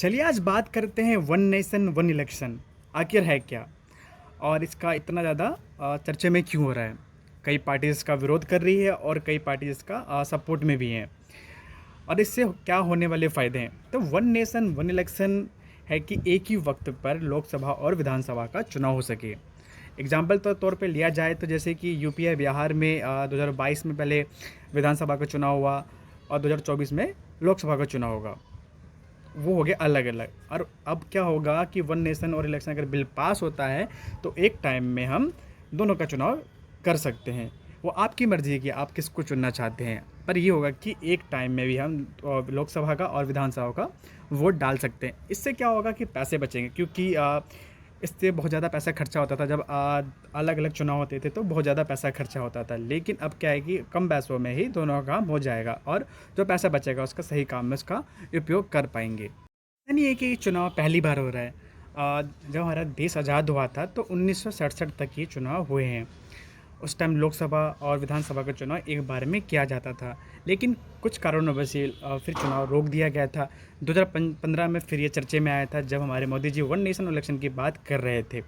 चलिए आज बात करते हैं वन नेशन वन इलेक्शन आखिर है क्या और इसका इतना ज़्यादा चर्चे में क्यों हो रहा है। कई पार्टी इसका विरोध कर रही है और कई पार्टी इसका सपोर्ट में भी हैं और इससे क्या होने वाले फ़ायदे हैं। तो वन नेशन वन इलेक्शन है कि एक ही वक्त पर लोकसभा और विधानसभा का चुनाव हो सके। एग्जाम्पल के तौर पे लिया जाए तो जैसे कि यूपी है, बिहार में 2022 में पहले विधानसभा का चुनाव हुआ और 2024 में लोकसभा का चुनाव होगा। वो हो गया अलग अलग। और अब क्या होगा कि वन नेशन और इलेक्शन अगर बिल पास होता है तो एक टाइम में हम दोनों का चुनाव कर सकते हैं। वो आपकी मर्ज़ी है कि आप किसको चुनना चाहते हैं, पर ये होगा कि एक टाइम में भी हम लोकसभा का और विधानसभा का वोट डाल सकते हैं। इससे क्या होगा कि पैसे बचेंगे, क्योंकि इससे बहुत ज़्यादा पैसा खर्चा होता था। जब अलग अलग चुनाव होते थे तो बहुत ज़्यादा पैसा खर्चा होता था, लेकिन अब क्या है कि कम पैसों में ही दोनों का काम हो जाएगा और जो पैसा बचेगा उसका सही काम में उसका उपयोग कर पाएंगे। नहीं है कि ये चुनाव पहली बार हो रहा है। जब हमारा देश आज़ाद हुआ था तो 1967 तक ये चुनाव हुए हैं। उस टाइम लोकसभा और विधानसभा का चुनाव एक बार में किया जाता था, लेकिन कुछ कारणों से फिर चुनाव रोक दिया गया था। 2015 में फिर ये चर्चे में आया था जब हमारे Modi ji one nation election की बात कर रहे थे।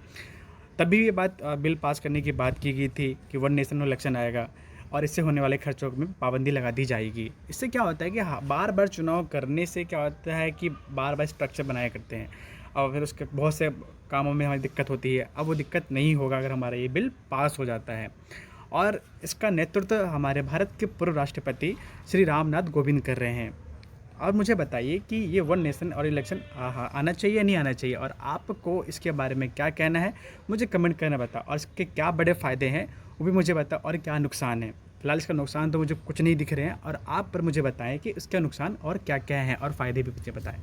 तभी ये बात बिल पास करने की बात की गई थी कि वन नेशन इलेक्शन आएगा और इससे होने वाले खर्चों में पाबंदी लगा दी जाएगी। इससे क्या होता है कि बार बार चुनाव करने से क्या होता है कि बार बार स्ट्रक्चर बनाया करते हैं और फिर उसके बहुत से कामों में हमारी दिक्कत होती है। अब वो दिक्कत नहीं होगा अगर हमारा ये बिल पास हो जाता है। और इसका नेतृत्व हमारे भारत के पूर्व राष्ट्रपति श्री रामनाथ कोविंद कर रहे हैं। और मुझे बताइए कि ये वन नेशन और इलेक्शन आना चाहिए या नहीं आना चाहिए, और आपको इसके बारे में क्या कहना है मुझे कमेंट करना बता। और इसके क्या बड़े फ़ायदे हैं वो भी मुझे बता, और क्या नुकसान है। फिलहाल इसका नुकसान तो मुझे कुछ नहीं दिख रहे हैं, और आप पर मुझे बताएं कि इसके नुकसान और क्या क्या हैं और फ़ायदे भी मुझे बताएं।